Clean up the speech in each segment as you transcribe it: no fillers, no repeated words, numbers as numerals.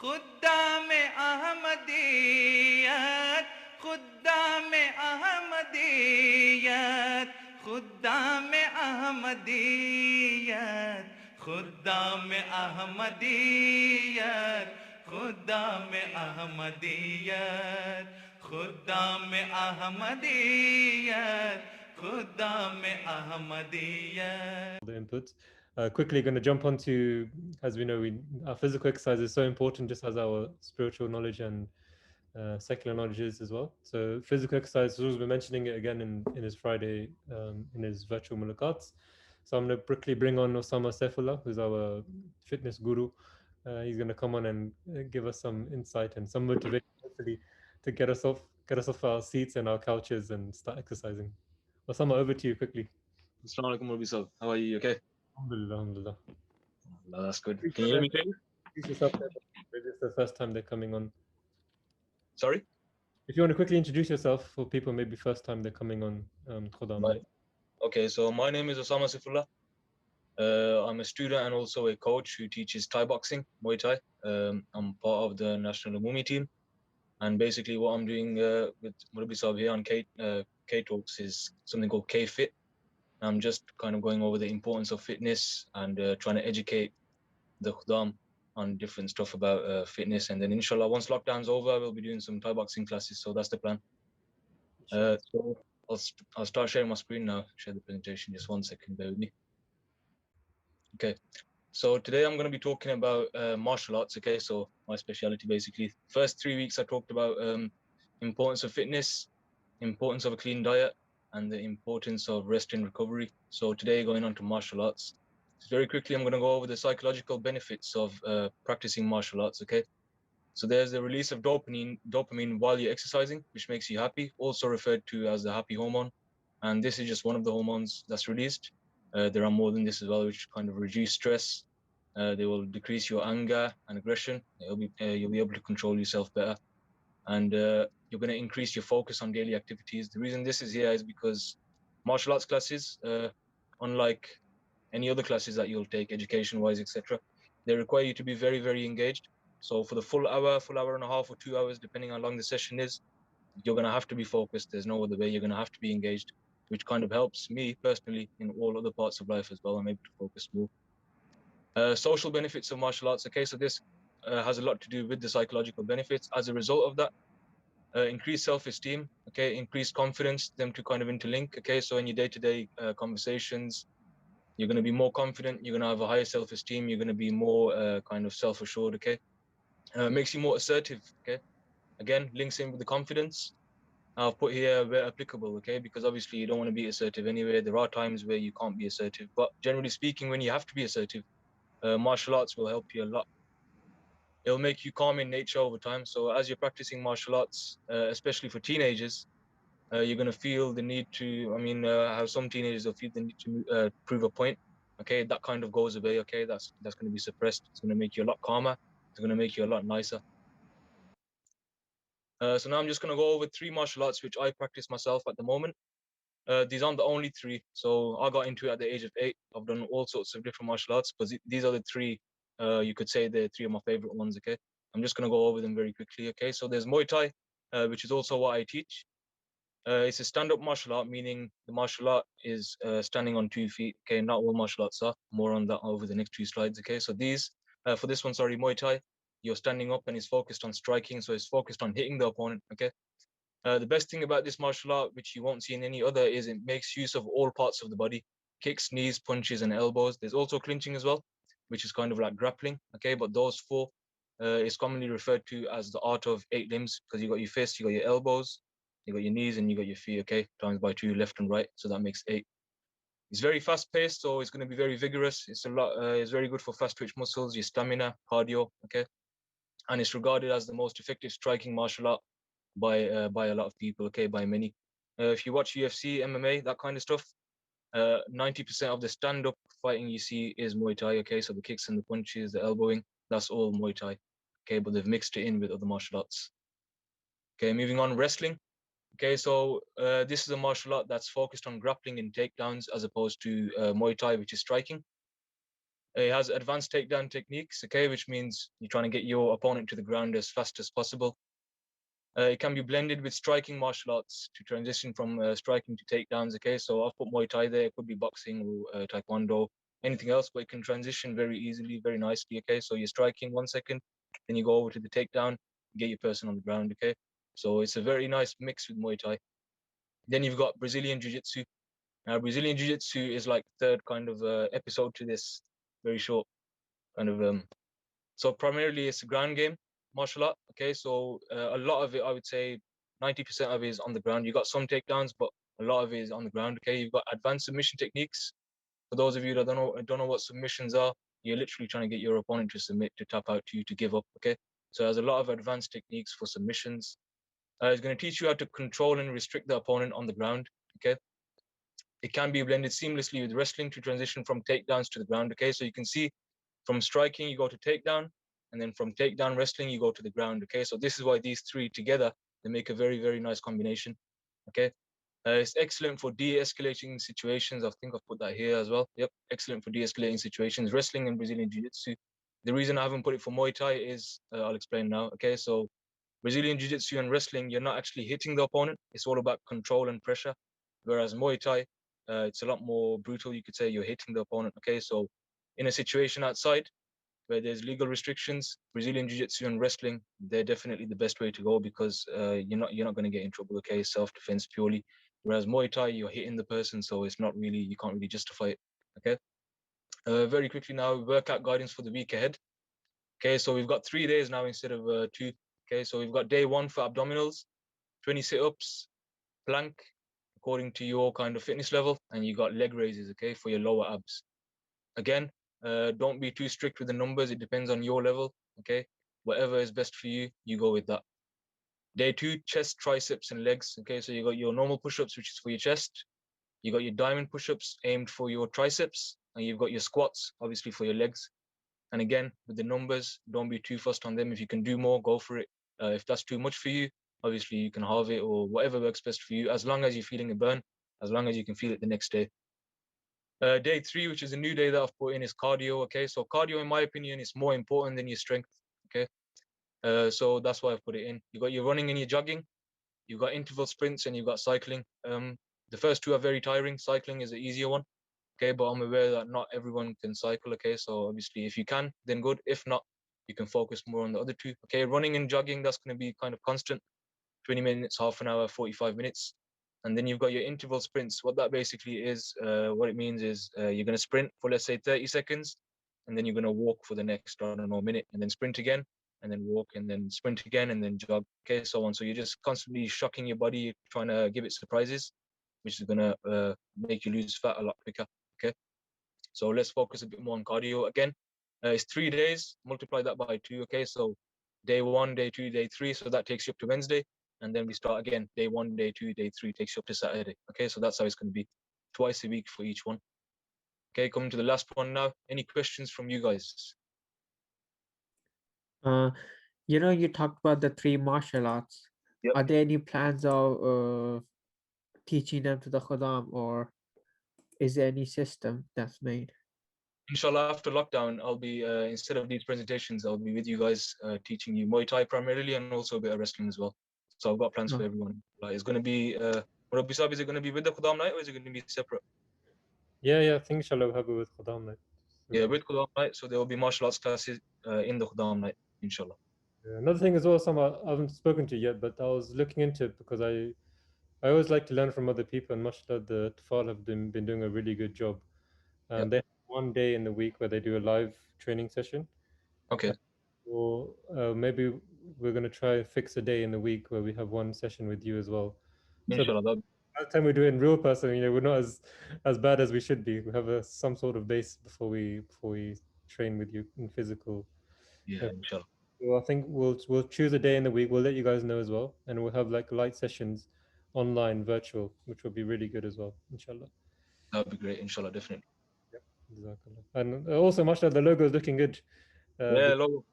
खुद्दाम Ahmadiyyat, खुद्दाम Ahmadiyyat, खुद्दाम Ahmadiyyat, खुद्दाम Ahmadiyyat, खुद्दाम Ahmadiyyat, खुद्दाम Ahmadiyyat, खुद्दाम Ahmadiyyat. The inputs. Quickly going to jump onto, as we know, our physical exercise is so important, just as our spiritual knowledge and secular knowledge is as well. So physical exercise, Zul's been mentioning it again in his Friday, in his virtual mulakats. So I'm going to quickly bring on Osama Saifullah, who's our fitness guru. He's going to come on and give us some insight and some motivation, hopefully, to get us off our seats and our couches and start exercising. Osama, over to you quickly. Assalamu alaikum, Rabbi Sal. How are you? Okay? Alhamdulillah, alhamdulillah. No, that's good. Can you hear me clearly? Introduce yourself. Maybe it's the first time they're coming on. Sorry? If you want to quickly introduce yourself for people, maybe first time they're coming on Khuddam. Right. Okay, so my name is Osama Saifullah. I'm a student and also a coach who teaches Thai boxing, Muay Thai. I'm part of the national Mumi team. And basically what I'm doing with Rabbi Sal here on K-Talks is something called Kfit. I'm just kind of going over the importance of fitness and trying to educate the Khuddam on different stuff about fitness. And then inshallah, once lockdown's over, we'll be doing some Thai boxing classes. So that's the plan. So I'll start sharing my screen now, share the presentation. Just 1 second, bear with me. Okay. So today I'm going to be talking about martial arts. Okay. So my specialty basically. First 3 weeks I talked about importance of fitness, importance of a clean diet, and the importance of rest and recovery. So today going on to martial arts. Very quickly, I'm going to go over the psychological benefits of practicing martial arts, okay? So there's the release of dopamine while you're exercising, which makes you happy, also referred to as the happy hormone. And this is just one of the hormones that's released. There are more than this as well, which kind of reduce stress. They will decrease your anger and aggression. You'll be able to control yourself better. And you're going to increase your focus on daily activities. The reason this is here is because martial arts classes, unlike any other classes that you'll take education-wise, etc., they require you to be very, very engaged. So for the full hour and a half, or 2 hours, depending how long the session is, you're going to have to be focused. There's no other way. You're going to have to be engaged, which kind of helps me personally in all other parts of life as well. I'm able to focus more. Social benefits of martial arts. Okay, so this has a lot to do with the psychological benefits. As a result of that, increased self-esteem, okay, increased confidence, them to kind of interlink, okay? So in your day-to-day conversations, you're going to be more confident, you're going to have a higher self-esteem, you're going to be more kind of self-assured, okay? Makes you more assertive, okay? Again, links in with the confidence. I've put here where applicable, okay? Because obviously you don't want to be assertive anyway. There are times where you can't be assertive, but generally speaking, when you have to be assertive, martial arts will help you a lot. It'll make you calm in nature over time. So as you're practicing martial arts, especially for teenagers, you're going to feel the need to, how some teenagers will feel the need to prove a point. Okay, that kind of goes away. Okay, that's going to be suppressed. It's going to make you a lot calmer. It's going to make you a lot nicer. So now I'm just going to go over 3 martial arts which I practice myself at the moment. These aren't the only 3. So I got into it at the age of 8. I've done all sorts of different martial arts, but these are the 3. You could say they're 3 of my favorite ones. Okay, I'm just going to go over them very quickly. Okay, so there's Muay Thai, which is also what I teach. It's a stand-up martial art, meaning the martial art is standing on 2 feet. Okay, not all martial arts are. More on that over the next 2 slides. Okay, so these, for this one, sorry, Muay Thai, you're standing up and it's focused on striking. So it's focused on hitting the opponent. Okay. The best thing about this martial art, which you won't see in any other, is it makes use of all parts of the body: kicks, knees, punches, and elbows. There's also clinching as well, which is kind of like grappling. Okay, but those 4 is commonly referred to as the art of 8 limbs, because you got your fists, you got your elbows, you got your knees, and you got your feet. Okay, times by 2, left and right, so that makes 8. It's very fast paced, so it's going to be very vigorous. It's a lot. It's very good for fast twitch muscles, your stamina, cardio. Okay, and it's regarded as the most effective striking martial art by a lot of people. Okay, by many. If you watch UFC, MMA, that kind of stuff, 90% of the stand-up fighting you see is Muay Thai. Okay, so the kicks and the punches, the elbowing, that's all Muay Thai. Okay, but they've mixed it in with other martial arts. Okay, moving on, wrestling. Okay, so this is a martial art that's focused on grappling and takedowns as opposed to Muay Thai, which is striking. It has advanced takedown techniques, okay, which means you're trying to get your opponent to the ground as fast as possible. It can be blended with striking martial arts to transition from striking to takedowns, okay? So I've put Muay Thai there, it could be boxing or Taekwondo, anything else, but it can transition very easily, very nicely, okay? So you're striking 1 second, then you go over to the takedown, get your person on the ground, okay? So it's a very nice mix with Muay Thai. Then you've got Brazilian Jiu-Jitsu. Now, Brazilian Jiu-Jitsu is like third kind of episode to this very short kind of so primarily it's a ground game martial art, okay? So a lot of it, I would say 90% of it is on the ground. You got some takedowns, but a lot of it is on the ground, okay? You've got advanced submission techniques. For those of you that don't know what submissions are, you're literally trying to get your opponent to submit, to tap out to you, to give up, okay? So there's a lot of advanced techniques for submissions. It's going to teach you how to control and restrict the opponent on the ground, okay? It can be blended seamlessly with wrestling to transition from takedowns to the ground, okay? So you can see from striking, you go to takedown, and then from takedown wrestling, you go to the ground, okay? So this is why these three together, they make a very, very nice combination, okay? It's excellent for de-escalating situations. I think I've put that here as well. Yep, excellent for de-escalating situations. Wrestling and Brazilian Jiu-Jitsu. The reason I haven't put it for Muay Thai is, I'll explain now, okay? So Brazilian Jiu-Jitsu and wrestling, you're not actually hitting the opponent. It's all about control and pressure. Whereas Muay Thai, it's a lot more brutal. You could say you're hitting the opponent, okay? So in a situation outside, where there's legal restrictions, Brazilian Jiu-Jitsu and wrestling, they're definitely the best way to go because you're not going to get in trouble, okay? Self-defense purely. Whereas Muay Thai, you're hitting the person, so it's not really, you can't really justify it, okay? Very quickly now, workout guidance for the week ahead. Okay, so we've got 3 days now instead of 2. Okay, so we've got day 1 for abdominals, 20 sit-ups, plank, according to your kind of fitness level, and you got leg raises, okay, for your lower abs. Again, don't be too strict with the numbers. It depends on your level, okay? Whatever is best for you, you go with that. Day 2, chest, triceps, and legs. Okay, so you got your normal push-ups, which is for your chest. You got your diamond push-ups aimed for your triceps, and you've got your squats, obviously for your legs. And again, with the numbers, don't be too fussed on them. If you can do more, go for it. If that's too much for you, obviously you can halve it or whatever works best for you, as long as you're feeling a burn, as long as you can feel it the next day. Day 3, which is a new day that I've put in, is cardio. Okay, so cardio, in my opinion, is more important than your strength. Okay, so that's why I've put it in. You got your running and your jogging. You've got interval sprints and you've got cycling. The first two are very tiring. Cycling is the easier one. Okay, but I'm aware that not everyone can cycle. Okay, so obviously if you can, then good. If not, you can focus more on the other two. Okay, running and jogging, that's going to be kind of constant. 20 minutes, half an hour, 45 minutes. And then you've got your interval sprints. What that basically is, what it means is you're going to sprint for, let's say, 30 seconds, and then you're going to walk for the next, I don't know, minute, and then sprint again, and then walk, and then sprint again, and then jog, okay, so on. So you're just constantly shocking your body, trying to give it surprises, which is going to make you lose fat a lot quicker, okay? So let's focus a bit more on cardio again. It's 3 days, multiply that by 2, okay? So day 1, day 2, day 3, so that takes you up to Wednesday. And then we start again, day 1, day 2, day 3, takes you up to Saturday. Okay, so that's how it's going to be, twice a week for each one. Okay, coming to the last one now. Any questions from you guys? You talked about the 3 martial arts. Yep. Are there any plans of teaching them to the Khuddam, or is there any system that's made? Inshallah, after lockdown, I'll be, instead of these presentations, I'll be with you guys teaching you Muay Thai primarily and also a bit of wrestling as well. So I've got plans for everyone. Like, it's going to be, Rabbi Sab, is it going to be with the Khuddam night or is it going to be separate? Yeah, I think inshallah we'll have it with Khuddam night. Yeah, with Khuddam night. So there will be martial arts classes in the Khuddam night, inshallah. Another thing as well, Sam, I haven't spoken to yet, but I was looking into it because I always like to learn from other people, and mashallah, the Tafal have been doing a really good job. Yep. They have one day in the week where they do a live training session. Okay. Or maybe we're going to try and fix a day in the week where we have one session with you as well. Inshallah. So by the time we do it in real person, we're not as bad as we should be. We have some sort of base before we train with you in physical. Yeah, inshallah. So I think we'll choose a day in the week. We'll let you guys know as well, and we'll have like light sessions online, virtual, which will be really good as well, inshallah. That would be great, inshallah, definitely. Yep. Jazakallah. And also, mashallah, the logo is looking good. Yeah, logo.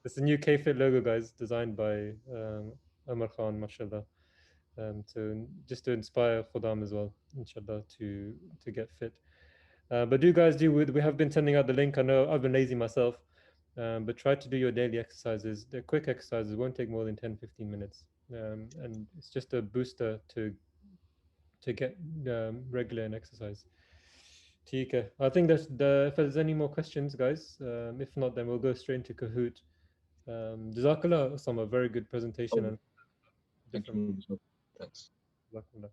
It's a new Kfit logo, guys, designed by Amar Khan, mashallah. So just to inspire Khuddam as well, inshallah, to get fit. But do guys do, we have been sending out the link. I know I've been lazy myself, but try to do your daily exercises. They're quick exercises, won't take more than 10-15 minutes. And it's just a booster to get regular in exercise. Okay. I think that's if there's any more questions, guys. If not, then we'll go straight into Kahoot. Jazakallah, Osama, very good presentation. Oh, And thank different. you. Thanks. Jazakallah.